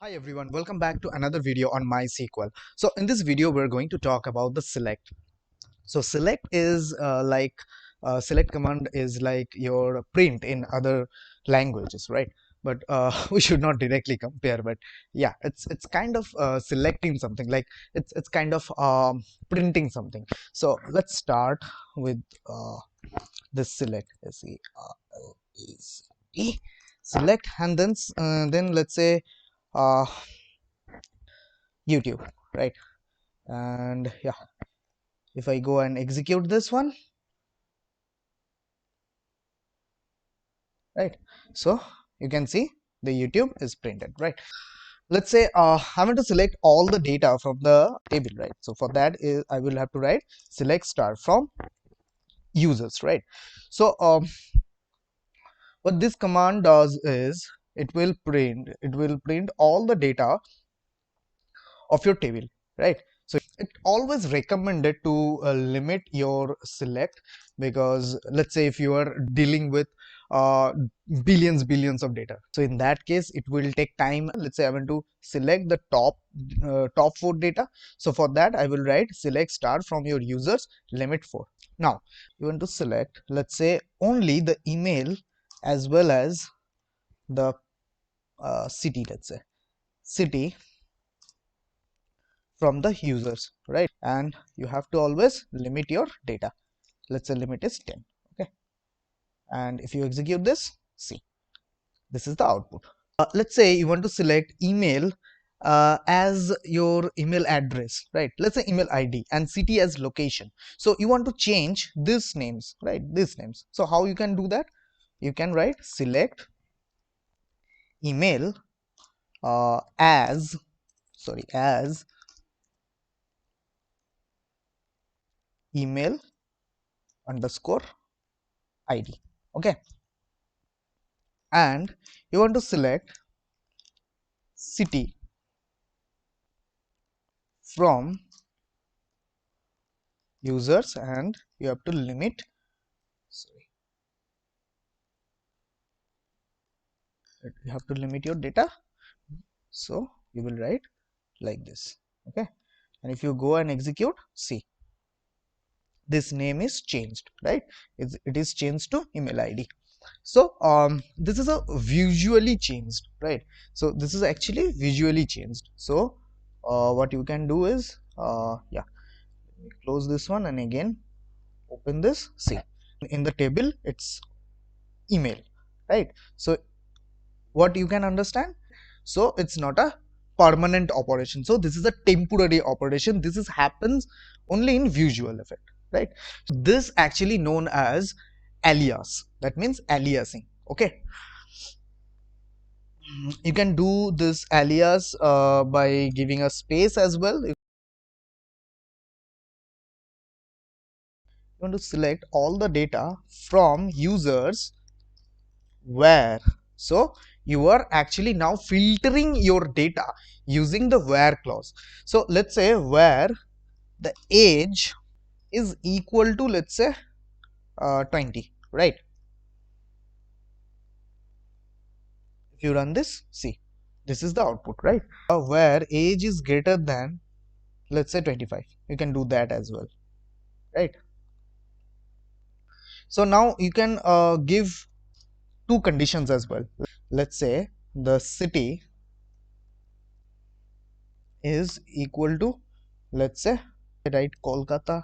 Hi everyone, welcome back to another video on MySQL. So in this video, we're going to talk about the select. So select is select command is like your print in other languages, right? But we should not directly compare. But yeah, it's kind of selecting something, like it's kind of printing something. So let's start with this select. S-E-R-L-E-C-T. Select, and then let's say uh, YouTube, right? And yeah, if I go and execute this one, right, so you can see the YouTube is printed, right? Let's say I want to select all the data from the table, right? So for that is I will have to write select star from users, right? So what this command does is it will print all the data of your table, right? So it always recommended to limit your select, because let's say if you are dealing with uh, billions of data, so in that case it will take time. Let's say I want to select the top 4 data, so for that I will write select star from your users limit 4. Now you want to select, let's say, only the email as well as the city, let's say city from the users, right? And you have to always limit your data. Let's say limit is 10. Okay, and if you execute this, see, this is the output. Let's say you want to select email as your email address, right? Let's say email ID and city as location. So you want to change these names, right? These names. So how you can do that? You can write select email as email underscore ID. Okay, and you want to select city from users, and you have to limit, sorry, you have to limit your data. So you will write like this. Okay, and if you go and execute, see, this name is changed, right? It is changed to email ID. So this is a visually changed, right? So this is actually visually changed. So what you can do is yeah, let me close this one and again open this. See, in the table it's email, right? So what you can understand, so it's not a permanent operation, so this is a temporary operation. This is happens only in visual effect, right? This actually known as alias, that means aliasing. Okay, you can do this alias by giving a space as well. If you want to select all the data from users where, so you are actually now filtering your data using the where clause. So let's say where the age is equal to, let's say 20, right? If you run this, see, this is the output, right? Where age is greater than, let's say 25, you can do that as well, right? So now you can give two conditions as well. Let's say the city is equal to, let's say, write Kolkata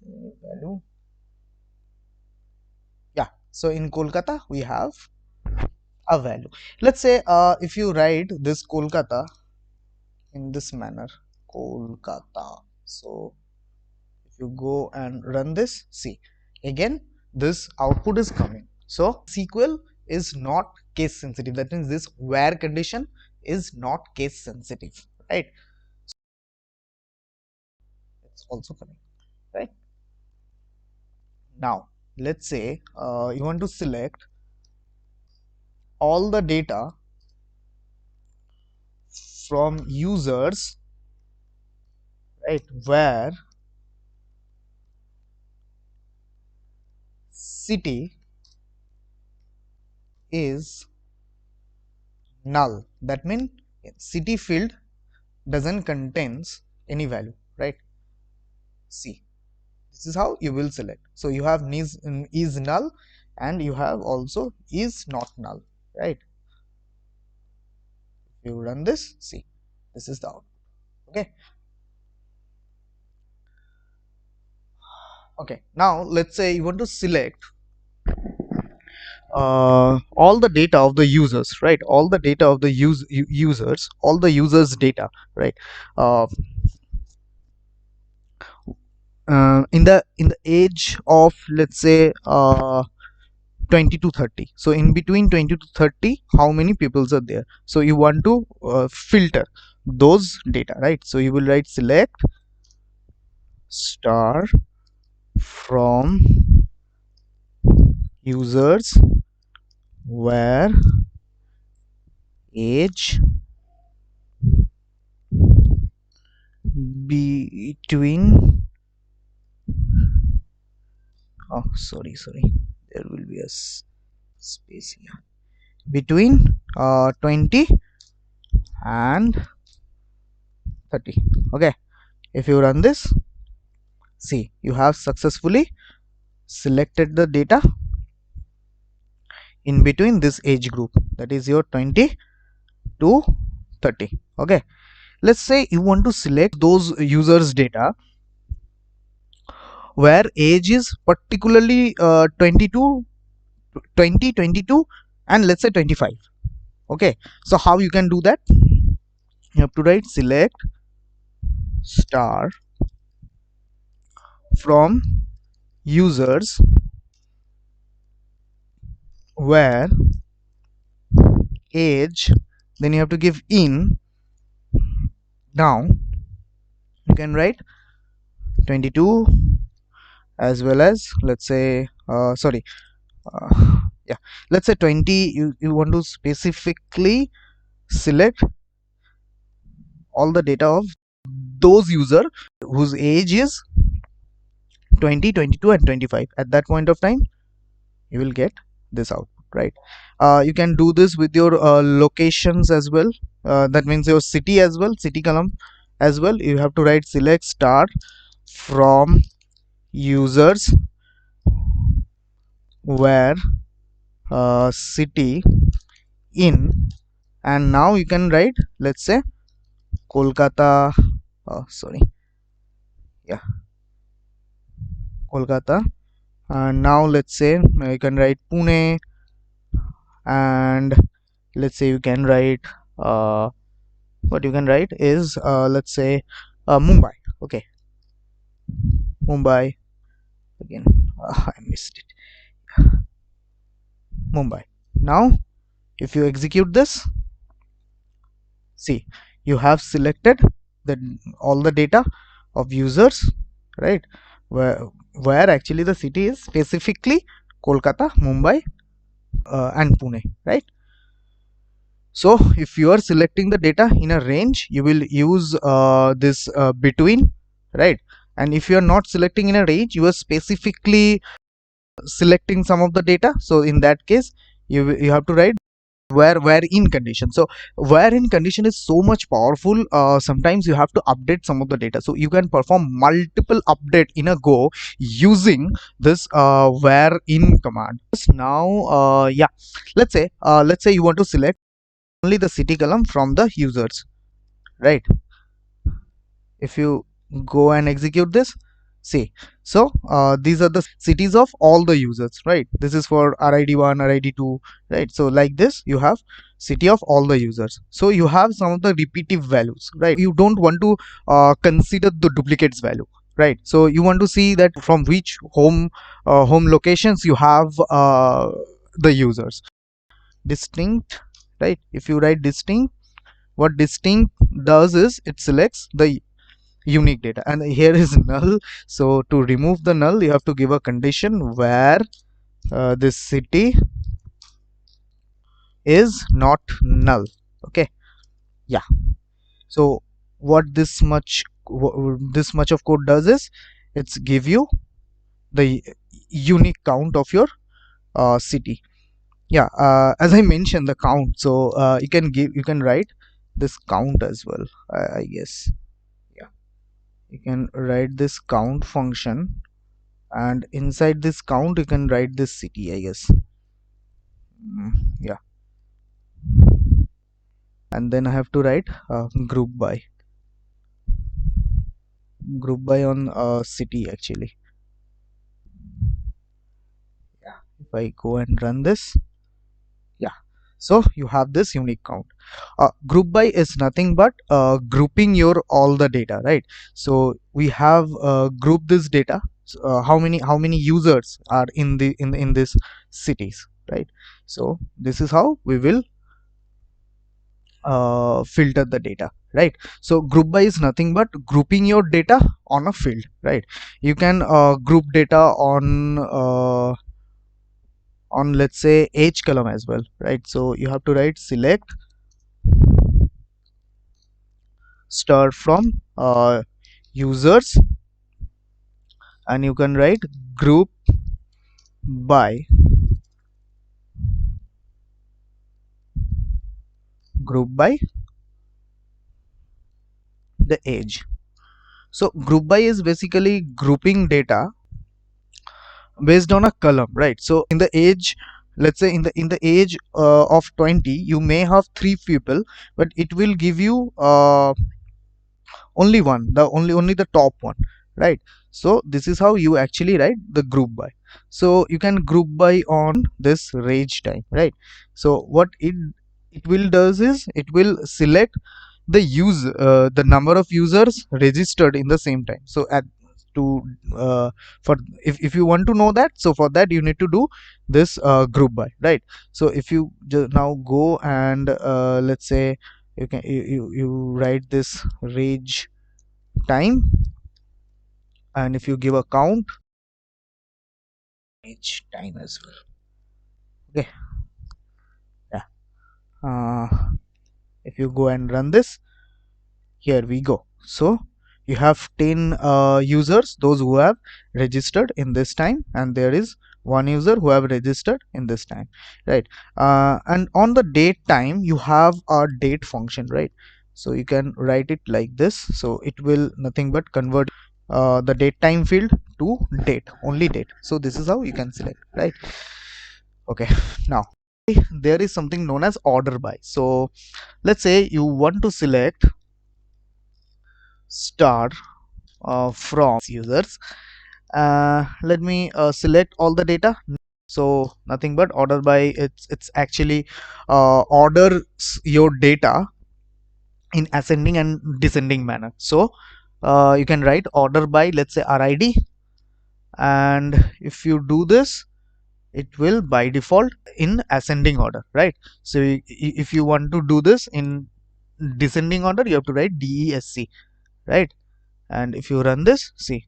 value. Yeah, so in Kolkata we have a value. Let's say if you write this Kolkata in this manner, Kolkata. So if you go and run this, see, again this output is coming. So SQL is not case sensitive, that means this where condition is not case sensitive, right? It's also coming, right? Now let's say you want to select all the data from users, right, where city is null. That means city field doesn't contains any value, right? See, this is how you will select. So you have is null, and you have also is not null, right? If you run this, see, this is the output. Okay. Okay, now let's say you want to select all the data of the users, right? All the data of the users, all the users data, right? uh, in the age of, let's say, 20 to 30. So in between 20 to 30, how many peoples are there? So you want to filter those data, right? So you will write select star from users where age between, oh sorry, there will be a space here, between 20 and 30. Okay, if you run this, see, you have successfully selected the data in between this age group, that is your 20 to 30. Okay, let's say you want to select those users data where age is particularly 22, 20, 22, and let's say 25. Okay, so how you can do that? You have to write select star from users where age, then you have to give in. Now you can write 22 as well as, let's say, sorry, yeah, let's say 20. You want to specifically select all the data of those user whose age is 20, 22, and 25. At that point of time, you will get this output, right? You can do this with your locations as well. That means your city as well, city column as well. You have to write select star from users where city in, and now you can write, let's say, Kolkata, sorry, yeah, Kolkata. And now let's say you can write Pune, and let's say you can write what you can write is, let's say, Mumbai. Okay, Mumbai again. I missed it. Mumbai. Now if you execute this, see, you have selected the all the data of users, right? Where actually the city is specifically Kolkata, Mumbai, and Pune, right? So if you are selecting the data in a range, you will use this between, right? And if you are not selecting in a range, you are specifically selecting some of the data, so in that case you have to write where in condition. So where in condition is so much powerful. Sometimes you have to update some of the data, so you can perform multiple update in a go using this where in command. Now yeah, let's say you want to select only the city column from the users, right? If you go and execute this, see, so these are the cities of all the users, right? This is for RID1, RID2, right? So like this, you have city of all the users. So you have some of the repetitive values, right? You don't want to consider the duplicates value, right? So you want to see that from which home locations you have the users. Distinct, right? If you write distinct, what distinct does is it selects the unique data, and here is null. So to remove the null, you have to give a condition where this city is not null. Okay, yeah. So what this much of code does is it's give you the unique count of your city. Yeah, as I mentioned the count, so you can write this count as well, I guess. Yeah, you can write this count function, and inside this count you can write this city, I guess. Yeah, and then I have to write group by on city actually. Yeah, if I go and run this, yeah, so you have this unique count. Group by is nothing but grouping your all the data, right? So we have grouped this data. How many users are in the in this cities, right? So this is how we will filter the data, right? So group by is nothing but grouping your data on a field, right? You can group data on let's say age column as well, right? So you have to write select star from users, and you can write group by group by the age. So group by is basically grouping data based on a column, right? So in the age, let's say in the age of 20, you may have three people, but it will give you only one, the only the top one, right? So this is how you actually write the group by. So you can group by on this range time, right? So what it will does is it will select the number of users registered in the same time. So at to for if you want to know that, so for that you need to do this group by, right? So if you just now go and let's say you write this range time, and if you give a count each time as well, okay. Yeah, uh, if you go and run this, here we go. So you have 10 users, those who have registered in this time, and there is one user who have registered in this time, right? And on the date time you have a date function, right? So you can write it like this. So it will nothing but convert the date time field to date, only date. So this is how you can select, right? Okay, now there is something known as order by. So let's say you want to select star from users. Let me select all the data. So nothing but order by, it's actually orders your data in ascending and descending manner. So you can write order by, let's say RID, and if you do this, it will by default in ascending order, right? So if you want to do this in descending order, you have to write DESC, right? And if you run this, see,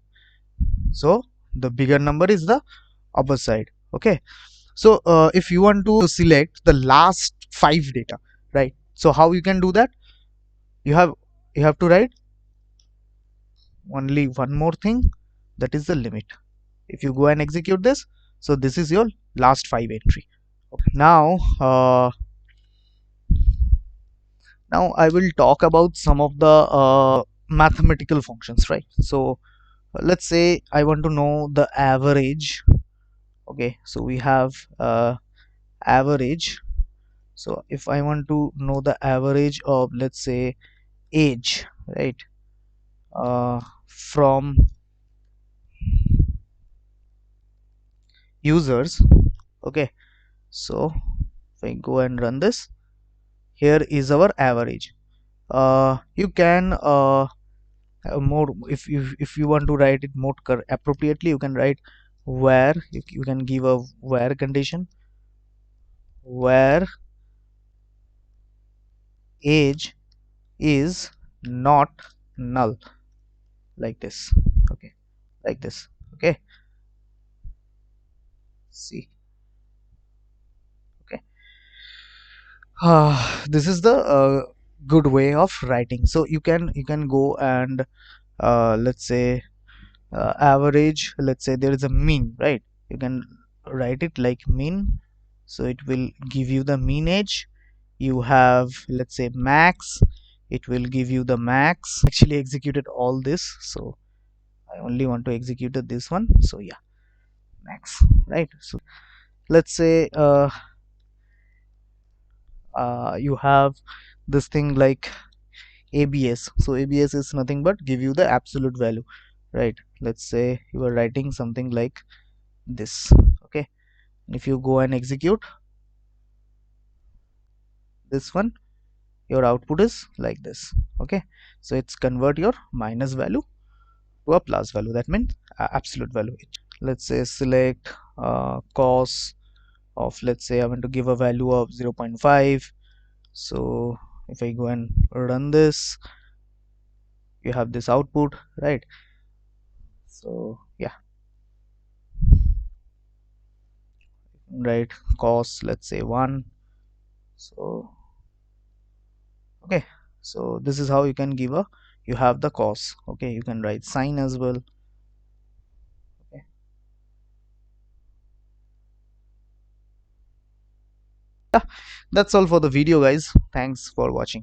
so the bigger number is the upper side, okay. So if you want to select the last 5 data, right? So how you can do that? You have to write only one more thing, that is the limit. If you go and execute this, so this is your last 5 entry. Now now I will talk about some of the mathematical functions, right? So let's say I want to know the average. Okay, so we have average. So if I want to know the average of, let's say, age, right, from users, okay. So if I go and run this, here is our average. You can more, if you want to write it more appropriately, you can write where, you can give a where condition, where age is not null, like this, okay, like this, okay. See, okay. This is the good way of writing. So you can go and let's say average, let's say there is a mean, right? You can write it like mean so it will give you the mean age. You have, let's say, max, it will give you the max. Actually executed all this, so I only want to execute this one, so yeah, max, right? So let's say you have this thing like ABS. So ABS is nothing but give you the absolute value, right? Let's say you are writing something like this, okay? If you go and execute this one, your output is like this, okay? So it's convert your minus value to a plus value, that means absolute value. Let's say select cos of, let's say I want to give a value of 0.5. So if I go and run this, you have this output, right? So yeah, right, cos, let's say 1. So okay, so this is how you can give a, you have the cos, okay? You can write sine as well, okay? Yeah, that's all for the video, guys. Thanks for watching.